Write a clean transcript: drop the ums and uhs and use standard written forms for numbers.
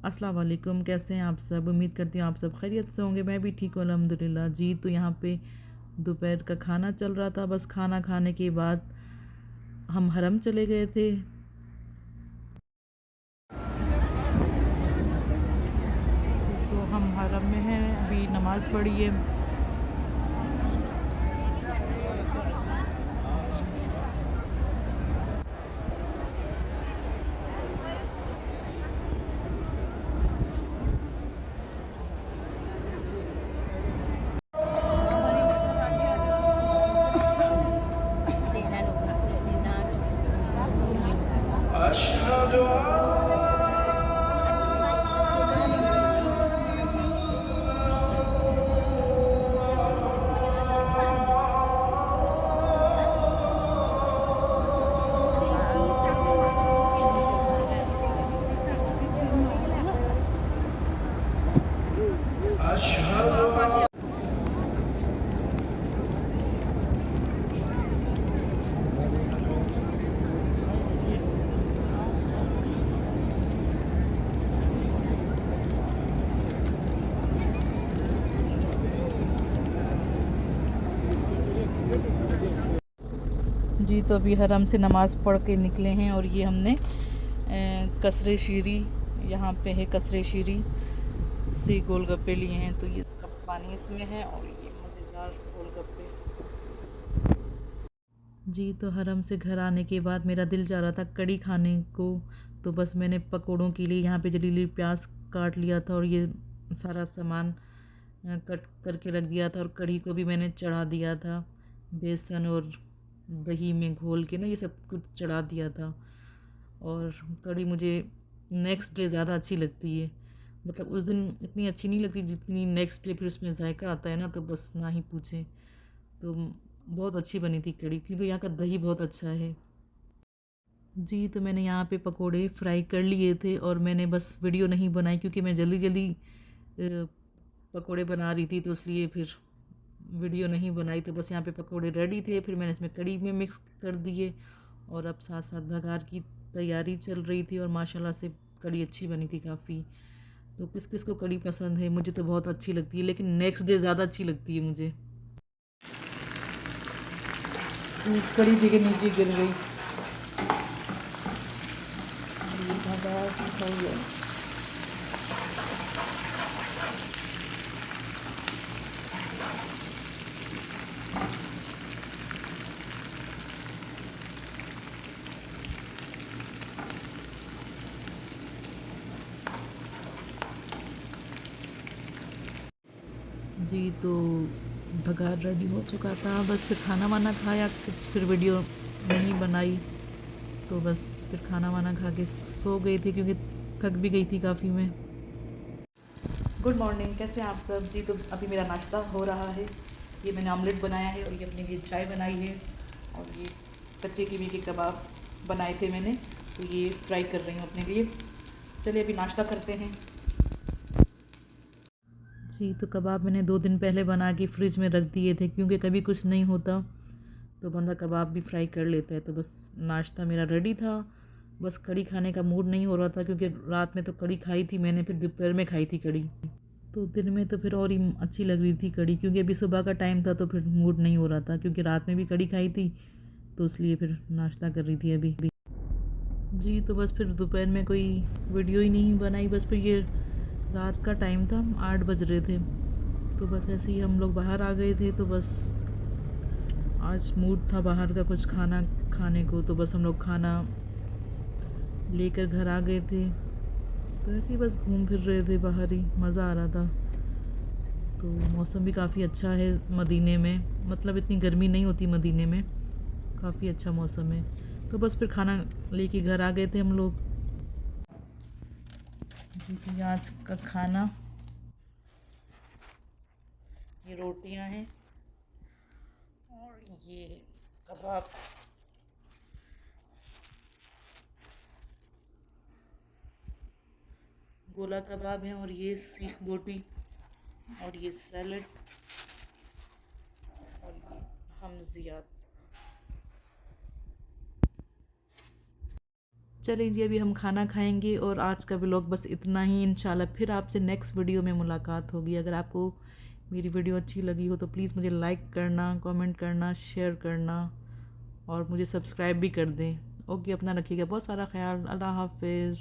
अस्सलाम वालेकुम। कैसे हैं आप सब? उम्मीद करती हूँ आप सब खैरियत से होंगे। मैं भी ठीक हूँ अल्हम्दुलिल्लाह जी। तो यहाँ पे दोपहर का खाना चल रहा था। बस खाना खाने के बाद हम हरम चले गए थे। तो हम हरम में हैं, अभी नमाज़ पढ़ी है। जी तो अभी हरम से नमाज़ पढ़ के निकले हैं और ये हमने कसरे शीरी, यहाँ पे है कसरे शीरी से गोलगप्पे लिए हैं। तो ये इसका पानी इसमें है और ये मज़ेदार गोलगप्पे। जी तो हरम से घर आने के बाद मेरा दिल चाह रहा था कड़ी खाने को। तो बस मैंने पकोड़ों के लिए यहाँ पे जलीली प्याज काट लिया था और ये सारा सामान कट करके रख दिया था। और कड़ी को भी मैंने चढ़ा दिया था, बेसन और दही में घोल के ना ये सब कुछ चढ़ा दिया था। और कड़ी मुझे नेक्स्ट डे ज़्यादा अच्छी लगती है। मतलब उस दिन इतनी अच्छी नहीं लगती जितनी नेक्स्ट डे फिर उसमें जायका आता है ना, तो बस ना ही पूछें। तो बहुत अच्छी बनी थी कड़ी, क्योंकि यहाँ का दही बहुत अच्छा है। जी तो मैंने यहाँ पे पकोड़े फ्राई कर लिए थे और मैंने बस वीडियो नहीं बनाई क्योंकि मैं जल्दी जल्दी पकोड़े बना रही थी, तो इसलिए फिर वीडियो नहीं बनाई। तो बस यहाँ पे पकोड़े रेडी थे, फिर मैंने इसमें कड़ी में मिक्स कर दिए और अब साथ साथ बघार की तैयारी चल रही थी। और माशाल्लाह से कड़ी अच्छी बनी थी काफ़ी। तो किस किस को कड़ी पसंद है? मुझे तो बहुत अच्छी लगती है, लेकिन नेक्स्ट डे ज़्यादा अच्छी लगती है मुझे। कड़ी पी के नीचे गिर गई। जी तो बघार रेडी हो चुका था। बस फिर खाना वाना खाया, कुछ फिर वीडियो नहीं बनाई। तो बस फिर खाना वाना खा के सो गई थी क्योंकि थक भी गई थी काफ़ी मैं। गुड मॉर्निंग, कैसे हैं आप सब? जी तो अभी मेरा नाश्ता हो रहा है। ये मैंने ऑमलेट बनाया है और ये अपने लिए चाय बनाई है। और ये कच्चे कीवी के कबाब बनाए थे मैंने, तो ये फ्राई कर रही हूँ अपने लिए। चलिए अभी नाश्ता करते हैं। जी तो कबाब मैंने 2 दिन पहले बना के फ्रिज में रख दिए थे, क्योंकि कभी कुछ नहीं होता तो बंदा कबाब भी फ्राई कर लेता है। तो बस नाश्ता मेरा रेडी था। बस कड़ी खाने का मूड नहीं हो रहा था क्योंकि रात में तो कड़ी खाई थी मैंने, फिर दोपहर में खाई थी कड़ी। तो दिन में तो फिर और ही अच्छी लग रही थी कड़ी, क्योंकि अभी सुबह का टाइम था तो फिर मूड नहीं हो रहा था, क्योंकि रात में भी कड़ी खाई थी तो इसलिए फिर नाश्ता कर रही थी अभी। जी तो बस फिर दोपहर में कोई वीडियो ही नहीं बनाई। बस फिर ये रात का टाइम था, 8 बज रहे थे, तो बस ऐसे ही हम लोग बाहर आ गए थे। तो बस आज मूड था बाहर का कुछ खाना खाने को, तो बस हम लोग खाना लेकर घर आ गए थे। तो ऐसे ही बस घूम फिर रहे थे बाहर ही, मज़ा आ रहा था। तो मौसम भी काफ़ी अच्छा है मदीने में, मतलब इतनी गर्मी नहीं होती मदीने में, काफ़ी अच्छा मौसम है। तो बस फिर खाना लेके घर आ गए थे हम लोग। जी तो आज का खाना, ये रोटियां हैं और ये कबाब। गोला कबाब है और ये सीख बोटी और ये सैलड और ये हमजियात। चलें जी, अभी हम खाना खाएंगे और आज का व्लॉग बस इतना ही। इंशाल्लाह फिर आपसे नेक्स्ट वीडियो में मुलाकात होगी। अगर आपको मेरी वीडियो अच्छी लगी हो तो प्लीज़ मुझे लाइक करना, कमेंट करना, शेयर करना और मुझे सब्सक्राइब भी कर दें। ओके, अपना रखिएगा बहुत सारा ख्याल। अल्लाह हाफिज़।